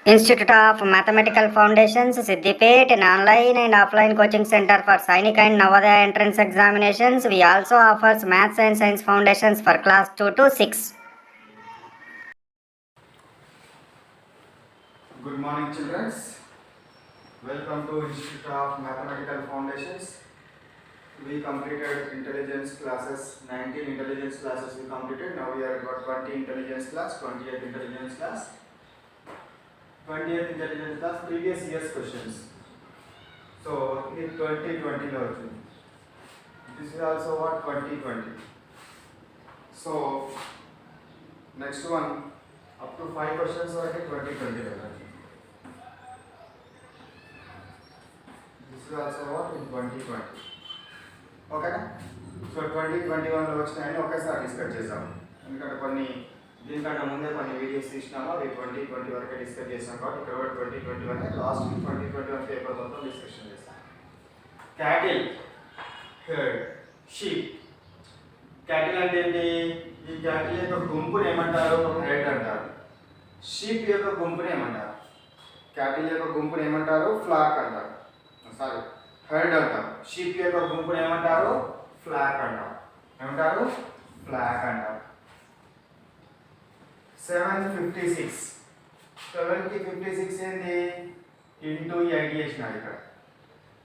Institute of Mathematical Foundations, Siddipet, an online and offline coaching center for Sainik and Navodaya entrance examinations. We also offers Maths and Science Foundations for class 2 to 6. Good morning, children. Welcome to Institute of Mathematical Foundations. We completed intelligence classes, 19 intelligence classes we completed. Now we are got 20 intelligence class, 20th intelligence class. 20th intelligence class, previous year's questions. So, in 2020 lo vachindi. This is also what 2020. So, next one, up to 5 questions varaku 2020 lo vachindi. This is also what in 2020. ఓకేనా. So 2021లో వచ్చినాయని ఒకేసారి discuss చేద్దాం. ఎందుకంటే కొన్ని దీనికంటే ముందే కొన్ని videos తీసినాము, అవి 2020 వరకే డిస్కస్ చేసాం కాబట్టి ఇక్కడ కూడా 2021 లాస్ట్ 2021 పేపర్ మొత్తం డిస్కషన్ చేస్తాం. Cattle, heard, sheep. క్యాటిల్ అంటే ఏంటి? ఈ క్యాటిల్ యొక్క గుంపుని ఏమంటారు? హెర్డ్ అంటారు. షీప్ యొక్క గుంపుని ఏమంటారు? క్యాటిల్ యొక్క గుంపుని ఏమంటారు? ఫ్లాక్ అంటారు. సారీ, హెర్డ్ అంటారు. షీప్ యొక్క గుంపుని ఏమంటారు? ఫ్లాక్ అంటారు. ఏమంటారు? ఫ్లాక్ అంటారు. 756. 7కి 56 ఏంది? ఇంటూ 8 చేసినారు ఇక్కడ.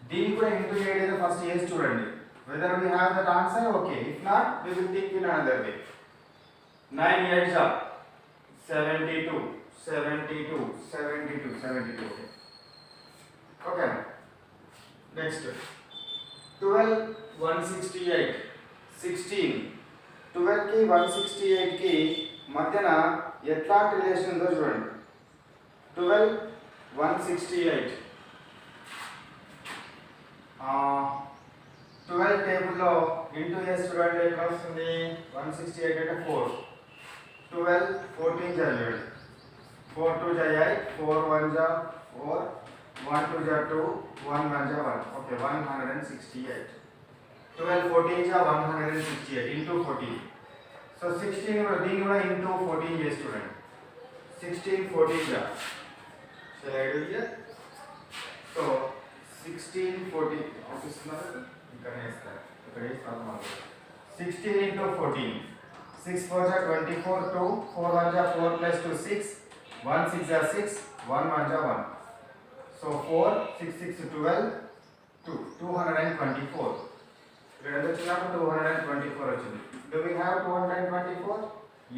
దీనికి కూడా ఇంటూ 8 అయితే ఫస్ట్ చేసి చూడండి. Whether we have that answer, okay. If not, we will think in another way. 9 8s are 72, 72, 72, 72. Okay. Next. 12, 168, 16. 12 కి 168 కి మధ్యన ఎట్లాంటి రిలేషన్ ఉందో చూడండి. 12, 168. 12 టేబుల్లో ఇంటూ చేసి చూడండి ఎట్లా వస్తుంది? 168 అంటే 4. 12, 14 చదివండి. 4 2 చదివాయి, 4 1 జా 4, 1 2 జా 2, 1 1 జా 1. ఓకే, 168. 12 14 జా 168 ఇంటూ 14. సో 16 కూడా దీన్ని కూడా ఇంటూ 14 చేసి చూడండి. 16 14 జా. Shall I do here? So 16 14 ఆఫీస్తున్నారు ఇక్కడనే ఇస్తారు. ఇక్కడ ఇస్తాను మనం. 16 into 14. 6 4 జా 24, 2 4 1 జా 4 plus 2 6, 1 6 జా 6, 1 1 జా 1. So 4 6 6 12, 224. ఇక్కడ ఎంత వచ్చినప్పుడు 224 వచ్చింది. Do we have 224?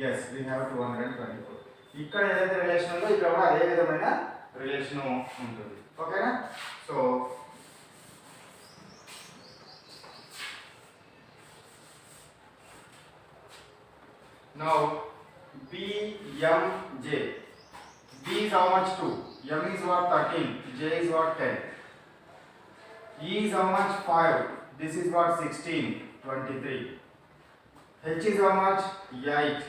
Yes, we have 224. ఇక్కడ ఏదైతే రిలేషన్ ఉందో ఇక్కడ కూడా అదే విధమైన రిలేషన్ ఉంటుంది. ఓకేనా? So now BMJ. B is how much? 2. M is what? 13. J is what? 10. E is how much? 5. This is what? 16. 23. H is how much? 8.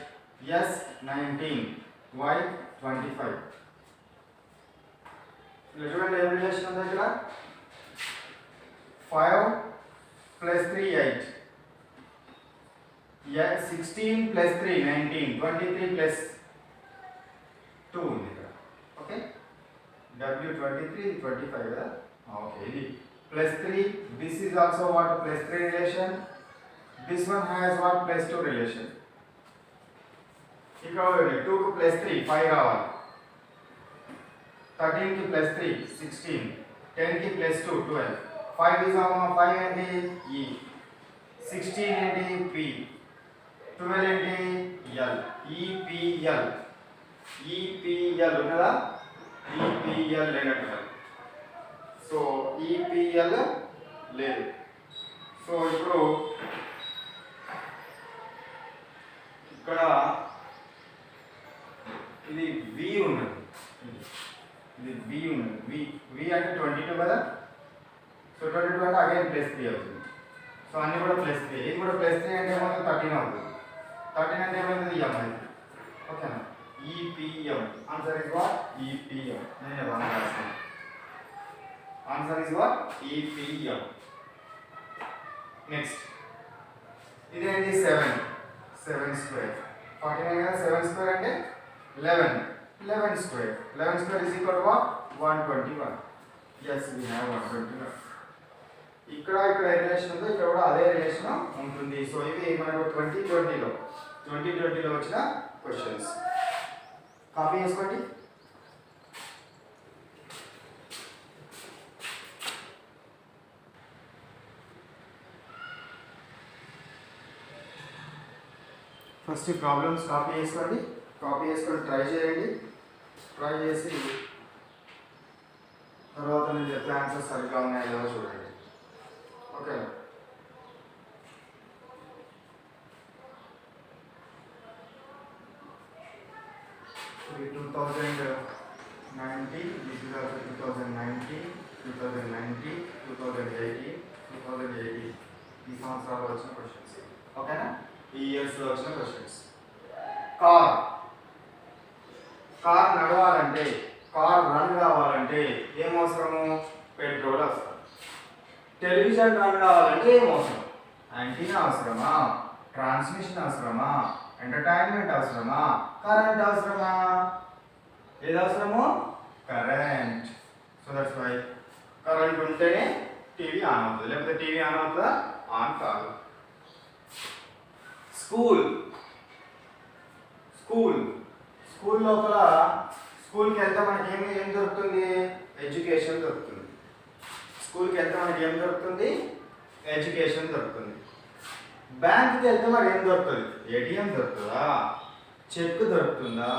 S 19. Y 25. చూడండి ఏ రిలేషన్ ఉంది ఇక్కడ? 5 plus 3 8. 16 plus 3 19. 23 plus 2 ఉంది ఇక్కడ. Okay, W 23 25 కదా. Okay, ఇది plus 3. This is also what? Plus 3 relation. This one has what? Plus 2 relation. ఇక్కడ 2 కు plus 3 5 రావాలి. 13 కి plus 3 16. 10 కి plus 2 12. 5 is how much? 5 ఏంటి? E. 16 ఏంటి? P. 12 ఏంటి? L. EPL. EPL ఉన్నదా? EPL లేనట్టు. సో EPL లేదు. సో ఇప్పుడు ఇక్కడ ఇది V ఉన్నది. ఇది V ఉన్నది. V అంటే 22 కదా. సో 22 అంటే అగైన్ ప్లస్ 3 అవుతుంది. సో అన్నీ కూడా ప్లస్ 3. ఇది కూడా ప్లస్ 3 అంటే ఏమవుతుంది? 13 అవుతుంది. 13 అంటే ఏమవుతుంది? M అవుతుంది. ఓకేనా? EPM. Answer is what? EPM. నేను రాంగ్ రాస్తాను. Answer is what? EPM. Next ఇదేంటి? 7 స్క్వేర్. 49 కదా. 7 స్క్వేర్ అంటే 11. 11 square. 11 square is equal to what? 121. Yes, we have 121. ఇక్కడ రిలేషన్ ఉందో ఇక్కడ కూడా అదే రిలేషన్ ఉంటుంది. సో ఇవి మనకు 2020లో వచ్చిన క్వశ్చన్స్. కాపీ చేసుకోండి. ఫస్ట్ ఈ ప్రాబ్లమ్స్ కాపీ చేసుకొని ట్రై చేయండి. ట్రై చేసి తర్వాత నేను చెప్పే ఆన్సర్స్ సరిగ్గా ఉన్నాయో లేదో చూడండి. ఓకే, ఇది 2019, this is also 2019, 2019, 2018 ఈ సంవత్సరాలు వచ్చిన క్వశ్చన్స్. ఓకేనా, ఈ ఇయర్స్లో వచ్చిన క్వశ్చన్స్. కార్ నడవాలంటే, కార్ రన్ కావాలంటే ఏం అవసరము? పెట్రోల్ అవసరం. టెలివిజన్ రన్ కావాలంటే ఏం అవసరం? యాంటీనా అవసరమా? ట్రాన్స్మిషన్ అవసరమా? ఎంటర్టైన్మెంట్ అవసరమా? కరెంట్ అవసరమా? ఏది అవసరము? Current. So that's why current ఉంటేనే టీవీ ఆన్ అవుతుంది, లేకపోతే టీవీ ఆన్ అవుతుందా? ఆన్ కాదు. స్కూల్ లోపల స్కూల్కి వెళ్తే మనకి ఏం దొరుకుతుంది? ఎడ్యుకేషన్ దొరుకుతుంది. స్కూల్కి వెళ్తే మనకి ఏం దొరుకుతుంది? ఎడ్యుకేషన్ దొరుకుతుంది. బ్యాంక్కి వెళ్తే మనకి ఏం దొరుకుతుంది? ఏటీఎం దొరుకుతుందా? చెక్ దొరుకుతుందా?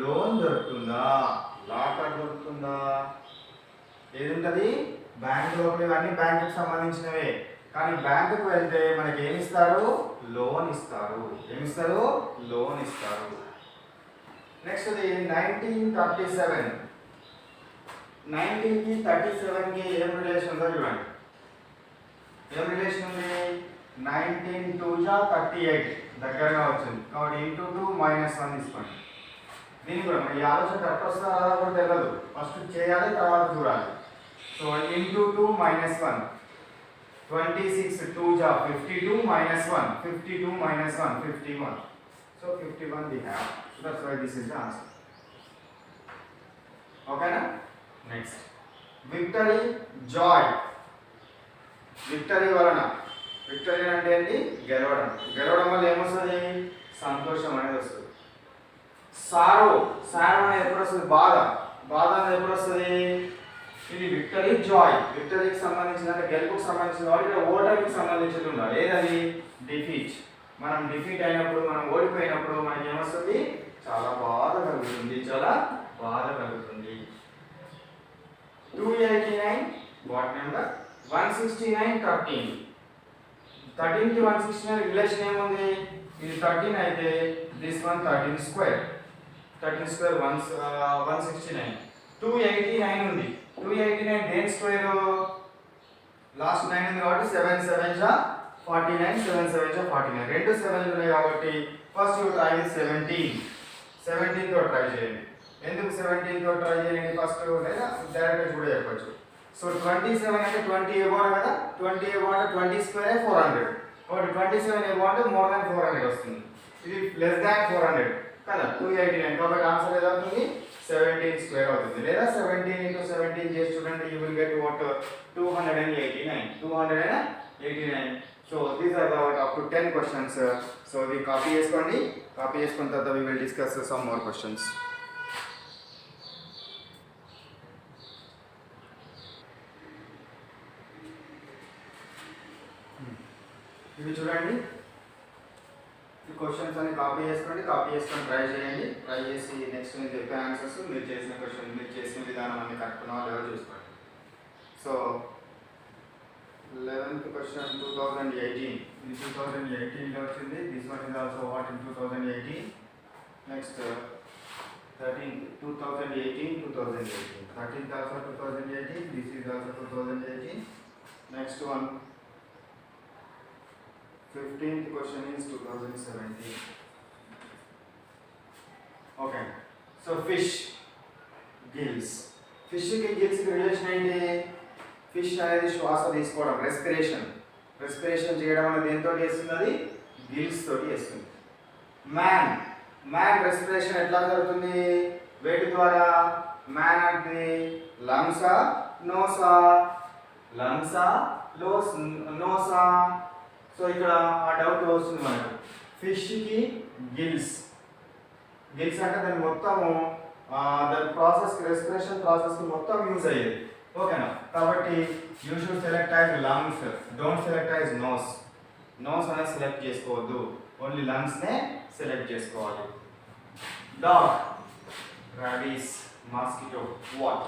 లోన్ దొరుకుతుందా? లాకర్ దొరుకుతుందా? ఏది ఉంటుంది? బ్యాంక్ లోపల ఇవన్నీ బ్యాంకుకి సంబంధించినవే. కానీ బ్యాంకుకి వెళ్తే మనకి ఏమి ఇస్తారు? లోన్ ఇస్తారు. ఏమిస్తారు? లోన్ ఇస్తారు. నెక్స్ట్ 1937. 19కి 37కి ఏం రిలేషన్ ఉందో చూడండి. ఏం రిలేషన్ ఉంది? 19 2 38 దగ్గరగా వచ్చింది కాబట్టి ఇంటూ 2 -1 తీసుకోండి. దీనికి కూడా ఈ ఆలోచన కరెక్ట్ వస్తుందా రాదా కూడా తెలియదు. ఫస్ట్ చేయాలి, తర్వాత చూడాలి. So into 2 -1, 26 2 52 -1, 52 -1 51. So 51 we have. So that's why this is the answer. Okay na? Next, victory, joy. Victory వలన, విక్టరీ అంటే ఏంటి? గెలవడం. గెలవడం వల్ల ఏమొస్తుంది? సంతోషం అనేది వస్తుంది. సారో అనేది ఎప్పుడు వస్తుంది? బాధ అనేది ఎప్పుడు వస్తుంది? ఇది విక్టరీ, జాయ్. విక్టరీకి సంబంధించిన అంటే గెలుపుకి సంబంధించిన కాబట్టి ఇక్కడ ఓటమికి సంబంధించి ఉండాలి. ఏదది? డిఫీట్. మనం డిఫీట్ అయినప్పుడు, మనం ఓడిపోయినప్పుడు మనకి ఏమొస్తుంది? చాలా బాధ కలుగుతుంది. 289 వాట్ నెంబర్? 169 13. 13కి 169 రిలేషన్ ఏముంది? ఇది 13 అయితే దిస్ వన్ 13 స్క్వేర్. 13 స్క్వేర్ 169. 289 ఉంది. 289 దేని స్క్వేర్? లాస్ట్ 9 ఉంది కాబట్టి 7 7 49, 7 7 49. రెండు 7లు ఉన్నాయి కాబట్టి ఫస్ట్ యూ ట్రై 17 తో ట్రై చేయండి. ఎందుకు 17 తో ట్రై చేయండి? ఫస్ట్ లేదా డైరెక్ట్ కూడా చెప్పొచ్చు. సో 27 అంటే 20 ఇవ్వాలి కదా, 20 ఇవ్వాలి 20 స్క్వేర్ 400 కాబట్టి 27 ఇవ్వాలి మోర్ దాన్ 400 వస్తుంది. ఇది లెస్ దాన్ 400 కదా, 289 కాబట్టి ఆన్సర్ ఏదవుతుంది? 17 స్క్వేర్ అవుతుంది. లేదా 17 × 17 చేసి చూడండి, you will get what? 289. So these are up to 10 questions. So ఇది కాపీ చేసుకోండి. కాపీ చేసుకున్న తర్వాత we will discuss some more questions. ఇవి చూడండి, ఈ క్వశ్చన్స్ అన్ని కాపీ చేసుకొని ట్రై చేయండి. ట్రై చేసి నెక్స్ట్ నేను చెప్పే ఆన్సర్స్ మీరు చేసిన క్వశ్చన్, మీరు చేసిన విధానం అన్ని కరెక్ట్ ఉన్నావో లేదో చూసుకోండి. So 11th question 2018. ఇది 2018లో వచ్చింది. This one is also what in 2018. Next 13th 2018. 13th also 2018. This is also 2018. Next one 15th question is 2017. Okay, so fish gills. Fish ki gills ki relation ఏంటి? Fish అనేది శ్వాస తీసుకోవడం, respiration చేయడం అనేది దేంతో చేస్తుంది? గిల్స్ తోటి చేస్తుంది. మ్యాన్ రెస్పిరేషన్ ఎట్లా జరుగుతుంది? వేటి ద్వారా మ్యాన్ అంటే లంగ్సా నోసా లంగ్సా నోసా సో ఇక్కడ ఆ డౌట్ వస్తుంది మనకు ఫిష్కి గిల్స్ అంటే దాని మొత్తము దాని ప్రాసెస్ రెస్పిరేషన్ ప్రాసెస్కి మొత్తం యూజ్ అయ్యేది ఓకేనా కాబట్టి you should select as lungs don't select as nose అనేది సెలెక్ట్ చేసుకోవద్దు ఓన్లీ లంగ్స్నే సెలెక్ట్ చేసుకోవాలి dog rabies mosquito what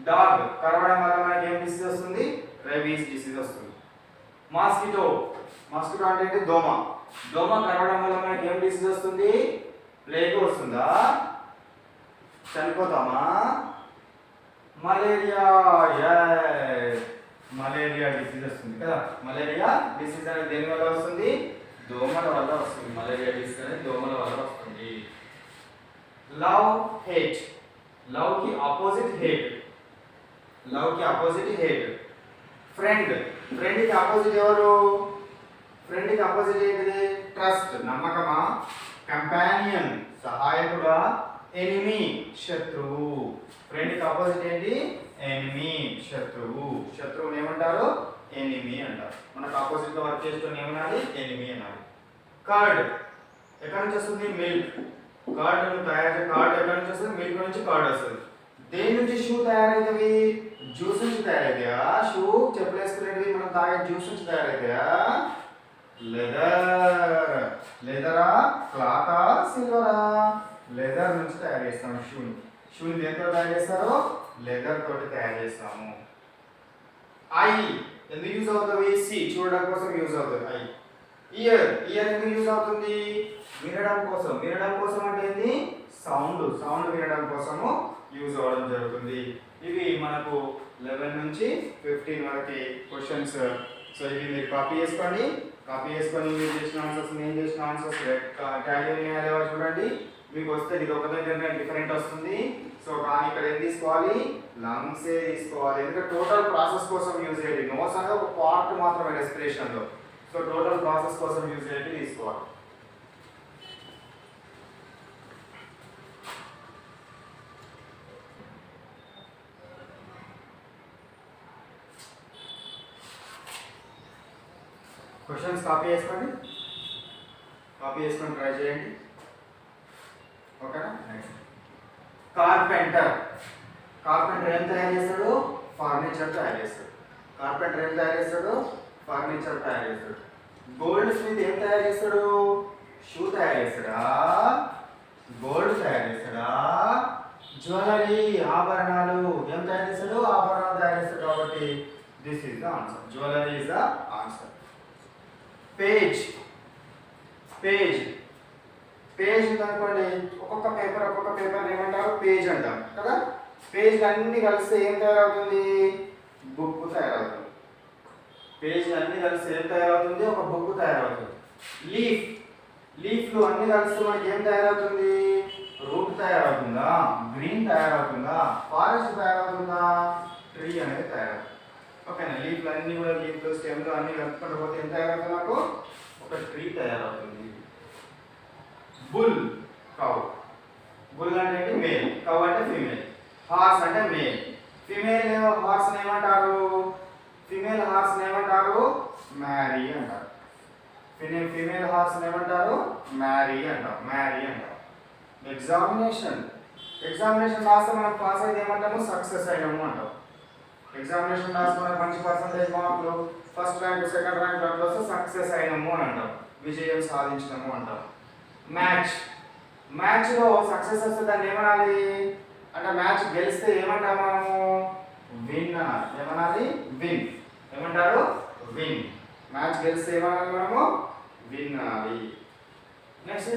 dog కరవడం వల్ల మనకి ఏం డిసీజ్ వస్తుంది రేబీస్ డిసీజ్ వస్తుంది మాస్కిటో అంటే ఏంటి దోమ కరవడం వల్ల మనకి ఏం డిసీజ్ వస్తుంది ప్లేగ్ వస్తుందా చనిపోతామా మలేరియా డిసీజ్ వస్తుంది కదా మలేరియా డిసీజ్ అనేది దేని వల్ల వస్తుంది దోమల వల్ల వస్తుంది మలేరియా డిసీజ్ అనేది దోమల వల్ల వస్తుంది లవ్ హేట్ లవ్ కి ఆపోజిట్ హేట్ ఫ్రెండ్ కి ఆపోజిట్ ఎవరు ఫ్రెండ్ కి ఆపోజిట్ ఏంటిది ట్రస్ట్ నమ్మకమా కంపానియన్ సహాయకుడా ఎనిమీ శత్రువు ఫ్రెండ్ కి ఆపోజిట్ ఏంటి ఎనిమీ శత్రువుని ఏమంటారు ఎనిమీ అంటారు మనకు ఆపోజిట్ గా వర్క్ చేస్తున్న ఏమనాలి ఎనిమీ అనాలి కర్డ్ ఎక్కడి నుంచి వస్తుంది మిల్క్ కర్డ్ ఎక్కడి నుంచి వస్తుంది మిల్క్ నుంచి కర్డ్ వస్తుంది దేని నుంచి షూ తయారైనవి జ్యూస్ నుంచి తయారైతాయా షూ చెప్పులు వేసుకునేవి మనం తాగే జ్యూస్ నుంచి తయారైతాయా లెదరా క్లాతా సిల్వరా లెదర్ నుంచి తయారు చేస్తాము షూని దేంతో తయారు చేస్తారో లెదర్ తోటి తయారు చేస్తాము ఐ ఎందుకు యూజ్ అవుతుంది సి చూడడం కోసం యూజ్ అవుతుంది ఐ ఇయర్ ఎందుకు యూజ్ అవుతుంది వినడం కోసం అంటే ఏంది సౌండ్ వినడం కోసము యూజ్ అవ్వడం జరుగుతుంది ఇవి మనకు 11 నుంచి 15 వరకు క్వశ్చన్స్ సో ఇవి మీరు కాపీ చేసుకొని మీరు చేసిన ఆన్సర్స్ నేను చేసిన ఆన్సర్స్ టాలీ అయ్యేవా చూడండి మీకు వస్తే ఇది ఒక దగ్గర డిఫరెంట్ వస్తుంది సో కానీ ఇక్కడ ఏం తీసుకోవాలి లంగ్సే తీసుకోవాలి ఎందుకంటే టోటల్ ప్రాసెస్ కోసం యూజ్ అయ్యేది నోస్ అనేది ఒక పార్ట్ మాత్రమే రెస్పిరేషన్లో సో టోటల్ ప్రాసెస్ కోసం యూజ్ అయ్యేది తీసుకోవాలి క్వశ్చన్స్ కాపీ చేసుకొని ట్రై చేయండి ఓకేనా నెక్స్ట్ కార్పెంటర్ ఏం తయారు చేస్తాడు ఫర్నిచర్ తయారు చేస్తాడు గోల్డ్ స్మిత్ ఏం తయారు చేస్తాడు షూ తయారు చేస్తాడా గోల్డ్ తయారు చేస్తాడా జ్యువెలరీ ఆభరణాలు ఏం తయారు చేస్తాడు ఆభరణాలు తయారు చేస్తాడు కాబట్టి this is the answer jewellery is the answer page అనుకోండి ఒక్కొక్క పేపర్ ఏమంటారు పేజ్ అంటాం కదా పేజ్ అన్ని కలిస్తే ఏం తయారవుతుంది బుక్ తయారవుతుంది ఒక బుక్ తయారవుతుంది లీఫ్లు అన్ని కలిస్తే మనకి ఏం తయారవుతుంది రూట్ తయారవుతుందా గ్రీన్ తయారవుతుందా ఫారెస్ట్ తయారవుతుందా ట్రీ అనేది తయారవుతుంది ఓకేనా లీఫ్లు అన్ని కూడా లీఫ్లు స్టెమ్లు అన్ని కలుపుకుంటూ పోతే ఏం తయారవుతుంది నాకు ఒక ట్రీ తయారవుతుంది బుల్ అంటే మేల్ కౌ అంటే ఫీమేల్ హార్స్ అంటే మేల్ ఫీమేల్ హార్స్ ఏమంటారు మ్యారీ అంటారు ఫీమేల్ హార్స్ ఏమంటారు మ్యారీ అంటారు ఎగ్జామినేషన్ రాస్తే మనం పాస్ అయితే ఏమంటాము సక్సెస్ అయినాము అంటాం ఎగ్జామినేషన్ రాసి మనకు మంచి పర్సంటేజ్ మార్కులు ఫస్ట్ ర్యాంక్ సెకండ్ ర్యాంక్ దాంట్లో వస్తే సక్సెస్ అయినాము అని అంటాం విజయం సాధించినాము అంటాం మ్యాచ్లో సక్సెస్ వస్తే దాన్ని ఏమనాలి అంటే మ్యాచ్ గెలిస్తే ఏమంటాము మనము విన్ అనాలి ఏమంటారు విన్ మ్యాచ్ గెలిస్తే ఏమనాలి మనము విన్ అనాలి నెక్స్ట్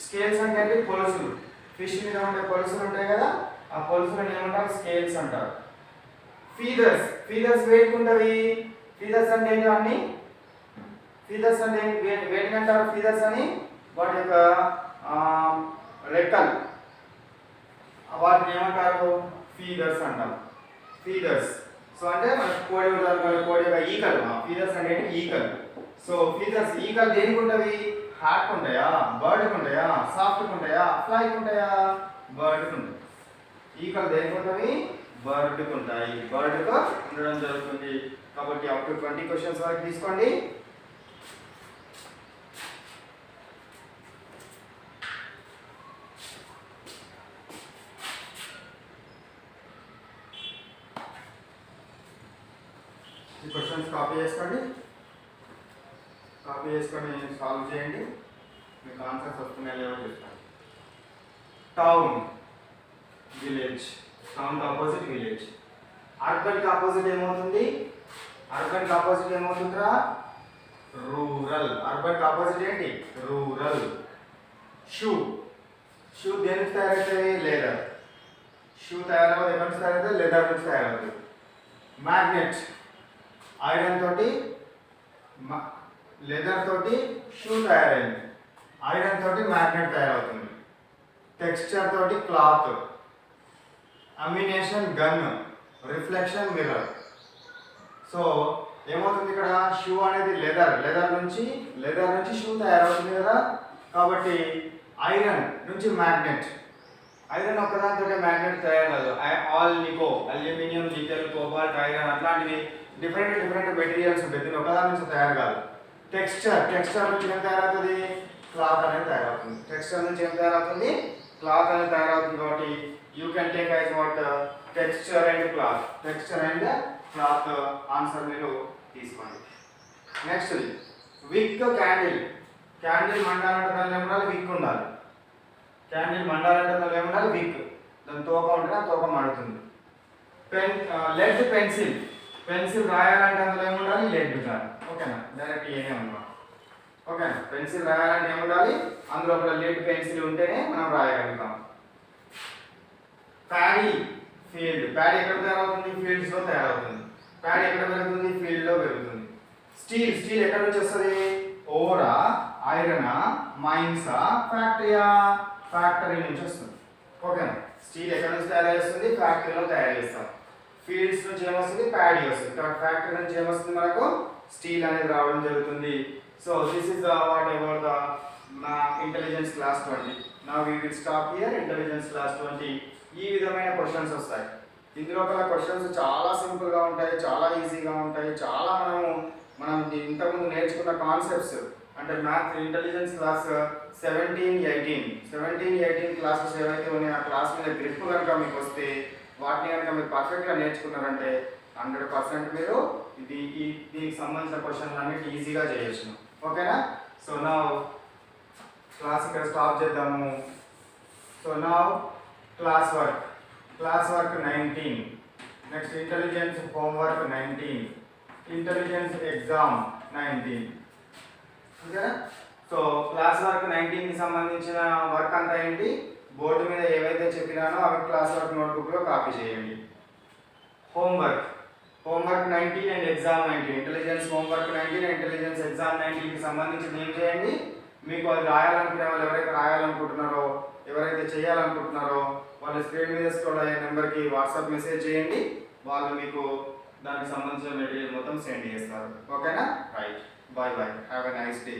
స్కేల్స్ అంటే కొలుసులు ఫిష్ మీద ఉండే కొలుసులు ఉంటాయి కదా ఆ కొలుసులను ఏమంటారు స్కేల్స్ అంటారు ఫీదర్స్ వేటుకుంటవి ఫీదర్స్ అంటే ఏంటి అన్ని ఫీదర్స్ అంటే వేటిని అంటారు ఫీదర్స్ అని వాటి యొక్క రెక్కలు వాటిని ఏమంటారు ఫీదర్స్ అంటారు సో అంటే మన కోడి యొక్క ఈకలు ఫీదర్స్ అంటే ఈకలు సో ఈకలు దేనికి ఉంటవి హ్యాట్ ఉంటాయా, బర్డ్కి ఉంటాయా, సాఫ్ట్కి ఉంటాయా, ఫ్లైకి ఉంటాయా, బర్డ్కి ఉంటాయి. ఈకలు దేనికి ఉంటాయి, బర్డ్కి ఉంటాయి, బర్డ్గా ఉండడం జరుగుతుంది. కాబట్టి అప్ టు 20 క్వశ్చన్స్ వరకు తీసుకోండి. ఈ క్వశ్చన్స్ కాపీ చేసుకోండి, కాపీ చేసుకొని సాల్వ్ చేయండి. మీకు ఆన్సర్స్ వస్తున్నాయో లేవో చూస్తాను. Town, village, town opposite village. అర్బన్కి ఆపోజిట్ ఏమవుతుంది, అర్బన్కి ఆపోజిట్ ఏమవుతుందిరా, రూరల్. అర్బన్కి ఆపోజిట్ ఏంటి, రూరల్. షూ, షూ దేనికి తయారవుతుంది, లెదర్. షూ తయారవుతుంది ఎక్కడి నుంచి తయారవుతుంది, లెదర్ నుంచి తయారవుతుంది. మ్యాగ్నెట్, ఐరన్ తోటి లెదర్ తోటి షూ తయారైంది, ఐరన్ తోటి మ్యాగ్నెట్ తయారవుతుంది. టెక్స్చర్ తోటి cloth, ammunition gun, reflection mirror. So ఏమవుతుంది ఇక్కడ, షూ అనేది లెదర్ నుంచి షూ తయారవుతుంది కదా. కాబట్టి ఐరన్ నుంచి మ్యాగ్నెట్, ఐరన్ ఒక్కదానితో మ్యాగ్నెట్ తయారు కాదు. All Nicco, aluminium, nickel, cobalt, iron అట్లాంటివి డిఫరెంట్ మెటీరియల్స్ ఉంటాయి, దీని ఒకదాని నుంచి తయారు కాదు. టెక్స్చర్ నుంచి ఏం తయారవుతుంది, క్లాత్ అనేది తయారవుతుంది. టెక్స్చర్ నుంచి ఏం తయారవుతుంది, క్లాత్ అనేది తయారవుతుంది. కాబట్టి you can take as what, texture and cloth. Texture and cloth answer మీరు తీసుకోండి. నెక్స్ట్ విక్, క్యాండిల్. క్యాండిల్ మండాలంటే దానిలో ఏముండాలి, విక్ ఉండాలి. క్యాండిల్ మండాలంటే దానిలో ఏముండాలి, విక్. దాని తోక ఉంటే ఆ తోక మండుతుంది. Lead, pencil. పెన్సిల్ రాయాలంటే అందులో ఏముండాలి, లెడ్ ఉండాలి. ఓకేనా, డైరెక్ట్ ఏనే ఉన్నాం. ఓకేనా, పెన్సిల్ రాయాలంటే ఏముండాలి, అందులో ఒక లెడ్ పెన్సిల్ ఉంటేనే మనం రాయగలుగుతాం. Paddy, field. ప్యాడీ ఎక్కడ తయారవుతుంది, ఫీల్డ్స్లో తయారవుతుంది. ప్యాడీ ఎక్కడ పెరుగుతుంది, ఫీల్డ్లో పెరుగుతుంది. స్టీల్, స్టీల్ ఎక్కడ నుంచి వస్తుంది, ఓరా, ఐరనా, మైన్సా, ఫ్యాక్టరీయా, ఫ్యాక్టరీ నుంచి వస్తుంది. ఓకేనా, స్టీల్ ఎక్కడ నుంచి తయారు చేస్తుంది, ఫ్యాక్టరీలో తయారు చేస్తాం. ఫీల్డ్స్ నుంచి ఏమొస్తుంది, ప్యాడీ వస్తుంది. కాబట్టి ఫ్యాక్టరీ నుంచి ఏమొస్తుంది, మనకు స్టీల్ అనేది రావడం జరుగుతుంది. So this is what about the intelligence class 20. Now we will stop here. Intelligence class 20 ఈ విధమైన క్వశ్చన్స్ వస్తాయి. ఇందులో గల క్వశ్చన్స్ చాలా సింపుల్గా ఉంటాయి, చాలా ఈజీగా ఉంటాయి. చాలా మనం ఇంతకుముందు నేర్చుకున్న కాన్సెప్ట్స్ అంటే మ్యాథ్ ఇంటెలిజెన్స్ క్లాస్ 17, 18 క్లాసెస్ ఏవైతే ఉన్నాయో ఆ క్లాస్ మీద గ్రిప్ కనుక మీకు వస్తే, వాటిని కనుక మీరు పర్ఫెక్ట్గా నేర్చుకున్నారంటే 100% మీరు దీనికి సంబంధించిన క్వశ్చన్లు అన్నిటి ఈజీగా చేయొచ్చు. ఓకేనా, సో నా క్లాస్ ఇక్కడ స్టాప్ చేద్దాము. సో నా class work 19. Next intelligence homework 19, intelligence exam 19. ఓకేనా, సో క్లాస్ వర్క్ 19కి సంబంధించిన వర్క్ అంతా ఏంటి, బోర్డు మీద ఏవైతే చెప్పినానో అవి క్లాస్ వర్క్ నోట్బుక్లో కాపీ చేయండి. Homework 19 and exam 19. Intelligence homework 19 and intelligence exam 19కి సంబంధించి ఏం చేయండి, మీకు అది రాయాలనుకునే వాళ్ళు ఎవరైతే రాయాలనుకుంటున్నారో, ఎవరైతే చేయాలనుకుంటున్నారో వాళ్ళ స్క్రీన్ మీద స్క్రోల్ అయ్యే నెంబర్కి వాట్సాప్ మెసేజ్ చేయండి. వాళ్ళు మీకు దానికి సంబంధించిన మెటీరియల్ మొత్తం సెండ్ చేస్తారు. ఓకేనా, right, bye bye, have a nice day.